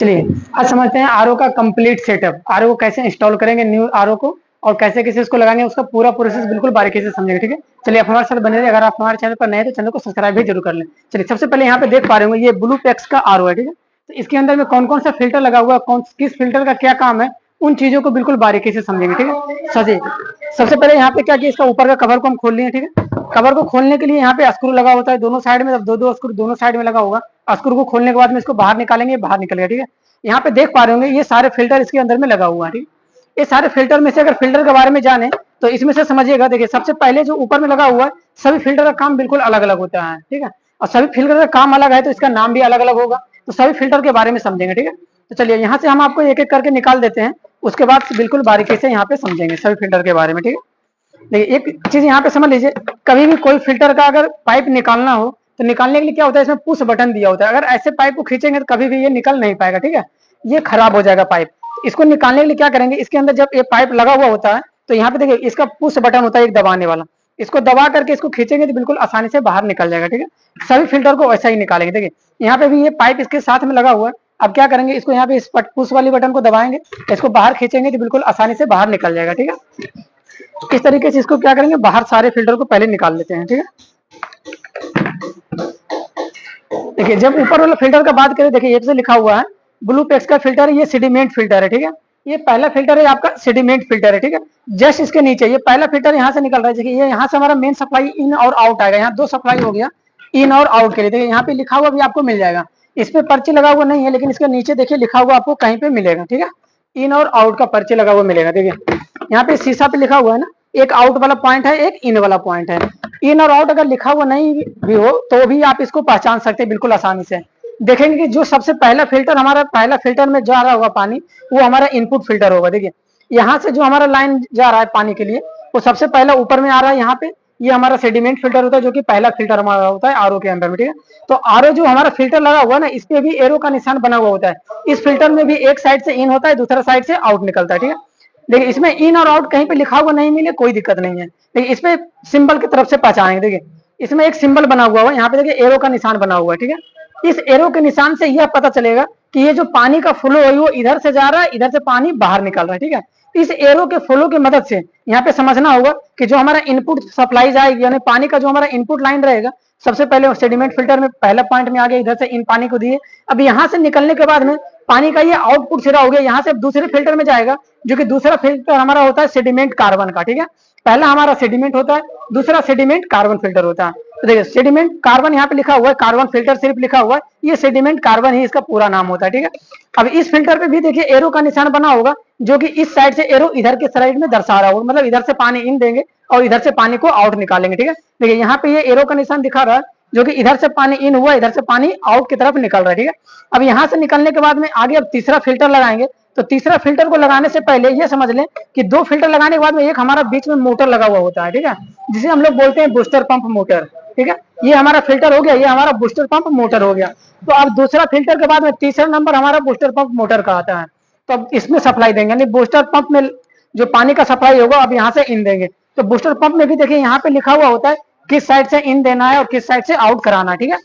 चलिए आज समझते हैं आरओ का कंप्लीट सेटअप। आरओ को कैसे इंस्टॉल करेंगे, न्यू आरओ को, और कैसे कैसे इसको लगाएंगे, उसका पूरा प्रोसेस बिल्कुल बारीकी से समझेंगे। ठीक है, चलिए आप हमारे साथ बने रहिए। अगर आप हमारे चैनल पर नए हैं तो चैनल को सब्सक्राइब भी जरूर कर लें। चलिए सबसे पहले यहाँ पे देख पा रहे होंगे ये ब्लू पैक्स का आरओ है। ठीक है, तो इसके अंदर में कौन कौन सा फिल्टर लगा हुआ है, कौन किस फिल्टर का क्या काम है, उन चीजों को बिल्कुल बारीकी से समझेंगे। ठीक है, सजे सबसे पहले यहाँ पे क्या किया, इसका ऊपर का कवर को हम खोल लिए। ठीक है, कवर को खोलने के लिए यहाँ पे स्क्रू लगा होता है दोनों साइड में, दो दो स्क्रू दोनों साइड में लगा होगा। स्क्रू को खोलने के बाद में इसको बाहर निकालेंगे, बाहर निकल गया। ठीक है, यहाँ पे देख पा रहे होंगे ये सारे फिल्टर इसके अंदर में लगा हुआ है। ठीक, ये सारे फिल्टर में से अगर फिल्टर के बारे में जाने तो इसमें से समझिएगा। देखिए सबसे पहले जो ऊपर में लगा हुआ है, सभी फिल्टर का काम बिल्कुल अलग अलग होता है। ठीक है, और सभी फिल्टर का काम अलग है तो इसका नाम भी अलग अलग होगा। तो सभी फिल्टर के बारे में समझेंगे। ठीक है, तो चलिए यहाँ से हम आपको एक एक करके निकाल देते हैं, उसके बाद बिल्कुल बारीकी से यहाँ पे समझेंगे सभी फिल्टर के बारे में। ठीक है, देखिए एक चीज यहाँ पे समझ लीजिए, कभी भी कोई फिल्टर का अगर पाइप निकालना हो तो निकालने के लिए क्या होता है, इसमें पुश बटन दिया होता है। अगर ऐसे पाइप को खींचेंगे तो कभी भी ये निकल नहीं पाएगा। ठीक है, ये खराब हो जाएगा पाइप। इसको निकालने के लिए क्या करेंगे, इसके अंदर जब ये पाइप लगा हुआ होता है तो यहाँ पे देखिए इसका पुश बटन होता है एक दबाने वाला। इसको दबा करके इसको खींचेंगे तो बिल्कुल आसानी से बाहर निकल जाएगा। ठीक है, सभी फिल्टर को वैसा ही निकालेंगे। देखिए यहाँ पे भी ये पाइप इसके साथ में लगा हुआ है। अब क्या करेंगे, इसको यहाँ पे इस पुश वाली बटन को दबाएंगे, इसको बाहर खींचेंगे तो बिल्कुल आसानी से बाहर निकल जाएगा। ठीक है, इस तरीके से इसको क्या करेंगे, बाहर सारे फिल्टर को पहले निकाल लेते हैं। ठीक है, देखिए जब ऊपर वाला फिल्टर का बात करें, देखिए ये से लिखा हुआ है ब्लू पैक्स का फिल्टर है, ये सेडिमेंट फिल्टर है। ठीक है, ये पहला फिल्टर है आपका सेडिमेंट फिल्टर है। ठीक है, जस्ट इसके नीचे ये पहला फिल्टर यहाँ से निकल रहा है। देखिए ये यहाँ से हमारा मेन सप्लाई इन और आउट आएगा। यहाँ दो सप्लाई हो गया इन और आउट के लिए। देखिए यहाँ पे लिखा हुआ भी आपको मिल जाएगा, इस पे पर्ची लगा हुआ नहीं है लेकिन इसके नीचे देखिए लिखा हुआ आपको कहीं पे मिलेगा। ठीक है, इन और आउट का पर्ची लगा हुआ मिलेगा। देखिए यहाँ पे शीशा पे लिखा हुआ है ना, एक आउट वाला पॉइंट है, एक इन वाला पॉइंट है। इन और आउट अगर लिखा हुआ नहीं भी हो तो भी आप इसको पहचान सकते हैं बिल्कुल आसानी से। देखेंगे कि जो सबसे पहला फिल्टर हमारा, पहला फिल्टर में जा रहा होगा पानी, वो हमारा इनपुट फिल्टर होगा। देखिए यहाँ से जो हमारा लाइन जा रहा है पानी के लिए, वो सबसे पहला ऊपर में आ रहा है यहाँ पे, ये हमारा सेडिमेंट फिल्टर होता है जो कि पहला फिल्टर हमारा होता है आरओ के अंदर में। ठीक है, तो आरओ जो हमारा फिल्टर लगा हुआ है ना, इस पे भी एरो का निशान बना हुआ होता है। इस फिल्टर में भी एक साइड से इन होता है, दूसरा साइड से आउट निकलता है। ठीक है, देखिए इसमें इन और आउट कहीं पे लिखा हुआ नहीं मिले कोई दिक्कत नहीं है। देखिए इस पे सिंबल की तरफ से पहचानेंगे। देखिए इसमें एक सिंबल बना हुआ है, यहाँ पे देखिए एरो का निशान बना हुआ है। ठीक है, इस एरो के निशान से यह पता चलेगा कि ये जो पानी का फ्लो है वो इधर से जा रहा है, इधर से पानी बाहर निकल रहा है। ठीक है, इस एरो के फ्लो की मदद से यहाँ पे समझना होगा कि जो हमारा इनपुट सप्लाई जाएगी, यानी पानी का जो हमारा इनपुट लाइन रहेगा, सबसे पहले सेडिमेंट फिल्टर में पहला पॉइंट में आ गया, इधर से इन पानी को दिए। अब यहाँ से निकलने के बाद में पानी का ये आउटपुट सिरा हो गया, यहाँ से दूसरे फिल्टर में जाएगा, जो कि दूसरा फिल्टर हमारा होता है सेडिमेंट कार्बन का। ठीक है, पहला हमारा सेडिमेंट होता है, दूसरा सेडिमेंट कार्बन फिल्टर होता है। तो देखिए सेडिमेंट कार्बन यहाँ पे लिखा हुआ है, कार्बन फिल्टर सिर्फ लिखा हुआ है, ये सेडिमेंट कार्बन ही इसका पूरा नाम होता है। ठीक है, अब इस फिल्टर पे भी देखिए एरो का निशान बना होगा, जो कि इस साइड से एरो इधर के साइड में दर्शा रहा होगा, मतलब इधर से पानी इन देंगे और इधर से पानी को आउट निकालेंगे। ठीक है, देखिए यहाँ पे ये एरो का निशान दिखा रहा है, जो कि इधर से पानी इन हुआ, इधर से पानी आउट की तरफ निकल रहा है। ठीक है, अब यहाँ से निकलने के बाद में आगे अब तीसरा फिल्टर लगाएंगे। तो तीसरा फिल्टर को लगाने से पहले ये समझ लें कि दो फिल्टर लगाने के बाद में एक हमारा बीच में मोटर लगा हुआ होता है। ठीक है, जिसे हम लोग बोलते हैं बूस्टर पंप मोटर। ठीक है, ये हमारा फिल्टर हो गया, ये हमारा बूस्टर पंप मोटर हो गया। तो अब दूसरा फिल्टर के बाद में तीसरा नंबर हमारा बूस्टर पंप मोटर का आता है। तो अब इसमें सप्लाई देंगे, यानी बूस्टर पंप में जो पानी का सप्लाई होगा अब यहाँ से इन देंगे। तो बूस्टर पंप में भी देखिए यहाँ पे लिखा हुआ होता है किस साइड से इन देना है और किस साइड से आउट कराना है। ठीक है,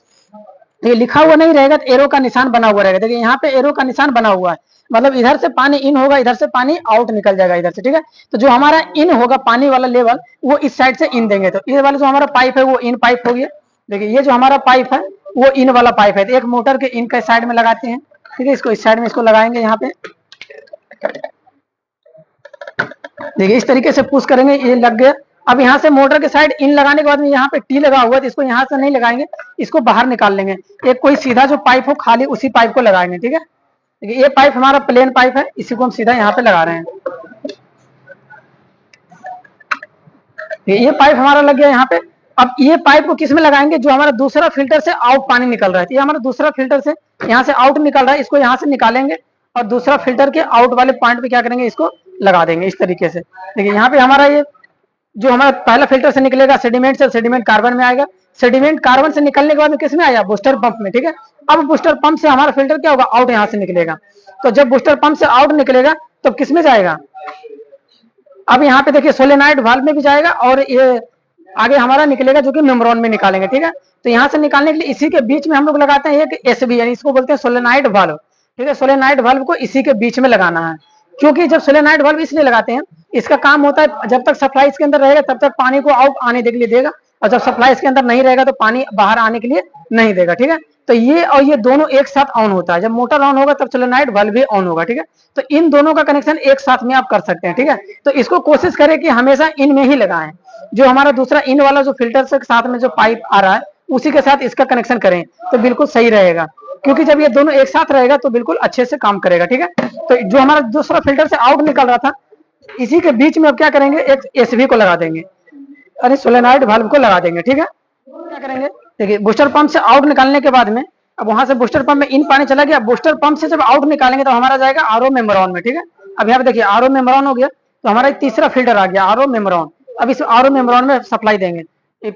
ये लिखा हुआ नहीं रहेगा तो एरो का निशान बना हुआ रहेगा। देखिए यहाँ पे एरो का निशान बना हुआ है, मतलब इधर से पानी इन होगा, इधर से पानी आउट निकल जाएगा इधर से। ठीक है, तो जो हमारा इन होगा पानी वाला लेवल, वो इस साइड से इन देंगे। तो ये वाला जो हमारा पाइप है वो इन पाइप हो गया। देखिए ये जो हमारा पाइप है वो इन वाला पाइप है, तो एक मोटर के इन के साइड में लगाते हैं। ठीक है, इसको इस साइड में इसको लगाएंगे यहाँ पे। देखिए इस तरीके से पुश करेंगे, ये लग गया। अब यहाँ से मोटर के साइड इन लगाने के बाद में यहाँ पे टी लगा हुआ है, तो इसको यहाँ से नहीं लगाएंगे, इसको बाहर निकाल लेंगे। एक कोई सीधा जो पाइप हो खाली उसी पाइप को लगाएंगे। ठीक है, देखिए ये पाइप हमारा प्लेन पाइप है, इसी को हम सीधा यहाँ पे लगा रहे हैं। ये पाइप हमारा लग गया यहाँ पे। अब ये पाइप को किस में लगाएंगे, जो हमारा दूसरा फिल्टर से आउट पानी निकल रहा है। ये हमारा दूसरा फिल्टर से यहाँ से आउट निकल रहा है, इसको यहाँ से निकालेंगे और दूसरा फिल्टर के आउट वाले पॉइंट पे क्या करेंगे, इसको लगा देंगे इस तरीके से। देखिए यहाँ पे हमारा ये जो हमारा पहला फिल्टर से निकलेगा सेडिमेंट से, सेडिमेंट कार्बन में आएगा। सेडिमेंट कार्बन से निकलने के बाद में किस में आया, बूस्टर पंप में। ठीक है, अब बूस्टर पंप से हमारा फिल्टर क्या होगा, आउट यहाँ से निकलेगा। तो जब बूस्टर पंप से आउट निकलेगा तो किस में जाएगा, अब यहाँ पे देखिए सोलेनाइड वाल्व में भी जाएगा और ये आगे हमारा निकलेगा जो कि मेम्ब्रेन में निकालेंगे। ठीक है, तो यहाँ से निकालने के लिए इसी के बीच में हम लोग लगाते हैं एक एसबी, यानी इसको बोलते हैं सोलेनाइड वाल्व। ठीक है। सोलेनॉइड वाल्व को इसी के बीच में लगाना है, क्योंकि जब सोलेनॉइड वाल्व इसलिए लगाते हैं, इसका काम होता है जब तक सप्लाई इसके अंदर रहेगा तब तक पानी को आउट आने के लिए देगा, और जब सप्लाई इसके अंदर नहीं रहेगा तो पानी बाहर आने के लिए नहीं देगा। ठीक है, तो ये और ये दोनों एक साथ ऑन होता है, जब मोटर ऑन होगा तब सोलेनॉइड वाल्व भी ऑन होगा। ठीक है, तो इन दोनों का कनेक्शन एक साथ में आप कर सकते हैं। ठीक है, तो इसको कोशिश करें कि हमेशा इन में ही लगाएं, जो हमारा दूसरा इन वाला जो फिल्टर से साथ में जो पाइप आ रहा है उसी के साथ इसका कनेक्शन करें तो बिल्कुल सही रहेगा, क्योंकि जब ये दोनों एक साथ रहेगा तो बिल्कुल अच्छे से काम करेगा। ठीक है, तो जो हमारा दूसरा फिल्टर से आउट निकल रहा था, इसी के बीच में अब क्या करेंगे, एक एसवी को लगा देंगे, अरे सोलेनॉइड वाल्व को लगा देंगे। ठीक है, क्या करेंगे, देखिए बूस्टर पंप से आउट निकालने के बाद में अब वहां से बूस्टर पंप में इन पानी चला गया, बूस्टर पंप से जब आउट निकालेंगे तो हमारा जाएगा आरओ मेम्ब्रेन में। ठीक है, अब यहाँ पे देखिए आरओ मेम्ब्रेन हो गया, तो हमारा तीसरा फिल्टर आ गया आरओ मेम्ब्रेन। अब इस आरओ मेम्ब्रेन में सप्लाई देंगे,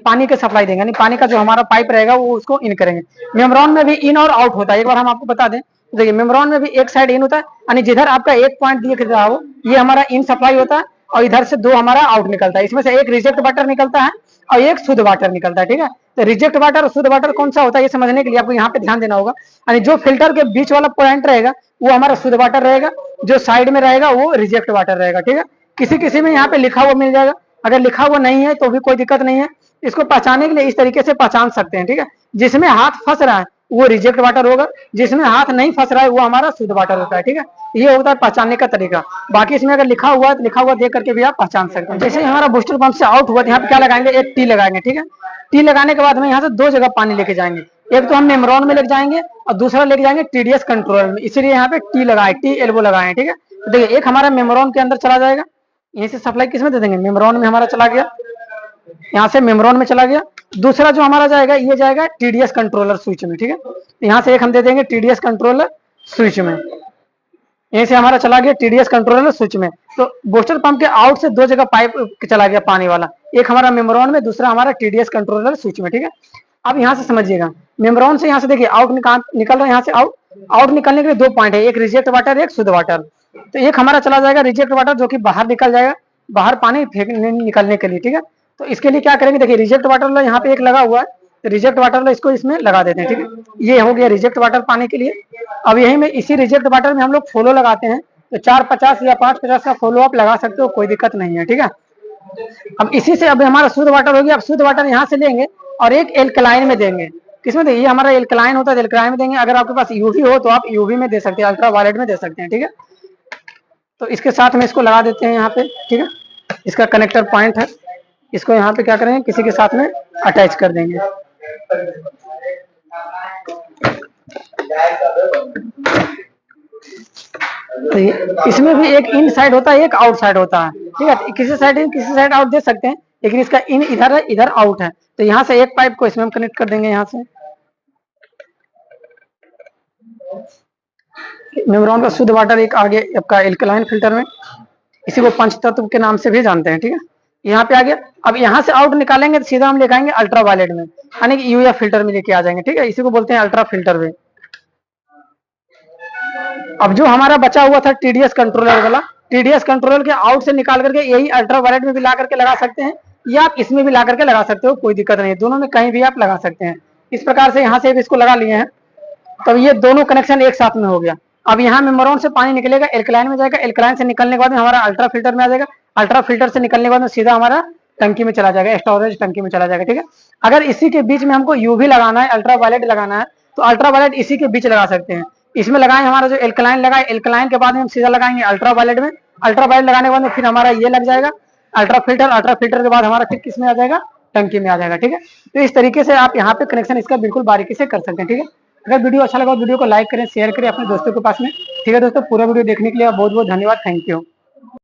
पानी के सप्लाई देंगे, यानी पानी का जो हमारा पाइप रहेगा वो उसको इन करेंगे। मेम्ब्रेन में भी इन और आउट होता है, एक बार हम आपको बता दें, देखिए मेम्ब्रेन में भी एक साइड इन होता है, यानी जिधर आपका एक पॉइंट दिख रहा हो ये हमारा इन सप्लाई होता है, और इधर से दो हमारा आउट निकलता है। इसमें से एक रिजेक्ट वाटर निकलता है और एक शुद्ध वाटर निकलता है। ठीक है, तो रिजेक्ट वाटर और शुद्ध वाटर कौन सा होता है ये समझने के लिए आपको यहाँ पे ध्यान देना होगा, यानी जो फिल्टर के बीच वाला पॉइंट रहेगा वो हमारा शुद्ध वाटर रहेगा, जो साइड में रहेगा वो रिजेक्ट वाटर रहेगा। ठीक है, किसी किसी में यहाँ पे लिखा हुआ मिल जाएगा, अगर लिखा हुआ नहीं है तो भी कोई दिक्कत नहीं है, इसको पहचानने के लिए इस तरीके से पहचान सकते हैं। ठीक है, जिसमें हाथ फंस रहा है वो रिजेक्ट वाटर होगा, जिसमें हाथ नहीं फंस रहा है वो हमारा शुद्ध वाटर होता है। ठीक है, ये होता है पहचानने का तरीका। बाकी इसमें अगर लिखा हुआ है तो लिखा हुआ देख करके भी आप पहचान सकते हैं। जैसे हमारा बूस्टर पंप से आउट हुआ तो यहाँ पे क्या लगाएंगे, एक टी लगाएंगे। ठीक है, टी लगाने के बाद में यहाँ से दो जगह पानी लेके जाएंगे, एक तो हम मेम्ब्रेन में लेके जाएंगे और दूसरा लेके जाएंगे टीडीएस कंट्रोलर में, इसीलिए यहाँ पे टी लगाए, टी एल्बो लगाए। ठीक है, तो देखिए एक हमारा मेम्ब्रेन के अंदर चला जाएगा, यहीं से सप्लाई किसमें दे देंगे, मेम्ब्रेन में हमारा चला गया, यहाँ से मेम्ब्रेन में चला गया। दूसरा जो हमारा जाएगा ये जाएगा टीडीएस कंट्रोलर स्विच में। ठीक है, यहाँ से एक हम दे देंगे टीडीएस कंट्रोलर स्विच में, यहीं से हमारा चला गया टीडीएस कंट्रोलर स्विच में। तो बूस्टर पंप के आउट से दो जगह पाइप चला गया पानी वाला, एक हमारा मेम्ब्रेन में, दूसरा हमारा टीडीएस कंट्रोलर स्विच में। ठीक है, अब यहाँ से समझिएगा, मेम्ब्रेन से यहाँ से देखिए आउट निकल रहा है, यहाँ से आउट निकलने के लिए दो पॉइंट है, एक रिजेक्ट वाटर एक शुद्ध वाटर। तो एक हमारा चला जाएगा रिजेक्ट वाटर जो कि बाहर निकल जाएगा, बाहर पानी फेंकने निकलने के लिए। ठीक है, तो इसके लिए क्या करेंगे, देखिए रिजेक्ट वाटर यहाँ पे एक लगा हुआ है, तो रिजेक्ट वाटर इसको इसमें लगा देते हैं। ठीक है, ये हो गया रिजेक्ट वाटर पानी के लिए। अब यही में इसी रिजेक्ट वाटर में हम लोग फॉलो लगाते हैं, तो 450 या 550 का फॉलो आप लगा सकते हो, कोई दिक्कत नहीं है। ठीक है, अब इसी से अब हमारा शुद्ध वाटर हो गया, अब शुद्ध वाटर यहाँ से लेंगे और एक एल्कलाइन में देंगे, किसमें देखिए हमारा एल्कलाइन होता है, एल्कलाइन में देंगे। अगर आपके पास यूवी हो तो आप यूवी में दे सकते हैं, अल्ट्रा वायलेट में दे सकते हैं। ठीक है, तो इसके साथ में इसको लगा देते हैं यहाँ पे। ठीक है, इसका कनेक्टर पॉइंट है, इसको यहाँ पे क्या करेंगे, किसी के साथ में अटैच कर देंगे। तो इसमें भी एक इन साइड होता है एक आउट साइड होता है। ठीक है, किसी साइड आउट दे सकते हैं, लेकिन इसका इन इधर है इधर आउट है, तो यहाँ से एक पाइप को इसमें हम कनेक्ट कर देंगे। यहाँ से मेम्ब्रेन का शुद्ध वाटर एक आगे आपका एल्कलाइन फिल्टर में, इसी को पंचतत्व के नाम से भी जानते हैं। ठीक है, यहाँ पे आ गया। अब यहाँ से आउट निकालेंगे तो सीधा हम लेके आएंगे अल्ट्रा वायलेट में, यानी कि यूएफ फिल्टर में लेके आ जाएंगे। ठीक है, इसी को बोलते हैं अल्ट्रा फिल्टर में। अब जो हमारा बचा हुआ था टीडीएस कंट्रोलर वाला, टीडीएस कंट्रोलर के आउट से निकाल करके यही अल्ट्रा वायलेट में भी ला करके लगा सकते हैं, या आप इसमें भी ला करके लगा सकते हो, कोई दिक्कत नहीं है, दोनों में कहीं भी आप लगा सकते हैं। इस प्रकार से यहाँ से इसको लगा लिए हैं, तब ये दोनों कनेक्शन एक साथ में हो गया। अब यहाँ मेम्ब्रेन से पानी निकलेगा, एल्कलाइन में जाएगा, एल्कलाइन से निकलने के बाद में हमारा अल्ट्रा फिल्टर में आ जाएगा, अल्ट्रा फिल्टर से निकलने के बाद में सीधा हमारा टंकी में चला जाएगा, स्टोरेज टंकी में चला जाएगा। ठीक है, अगर इसी के बीच में हमको यूवी लगाना है, अल्ट्रा वायलेट लगाना है, तो अल्ट्रा वायलेट इसी के बीच लगा सकते हैं। इसमें लगाए हमारा जो एल्कलाइन लगाए, एल्कलाइन के बाद में हम सीधा लगाएंगे अल्ट्रा वायलेट में, अल्ट्रा वायलेट लगाने के बाद में फिर हमारा ये लग जाएगा अल्ट्रा फिल्टर के बाद हमारा फिर किस में आ जाएगा, टंकी में आ जाएगा। ठीक है, तो इस तरीके से आप यहाँ पे कनेक्शन इसका बिल्कुल बारीकी से कर सकते हैं। ठीक है, अगर वीडियो अच्छा लगा तो वीडियो को लाइक करें, शेयर करें अपने दोस्तों के पास में। ठीक है दोस्तों, पूरा वीडियो देखने के लिए बहुत बहुत धन्यवाद, थैंक यू।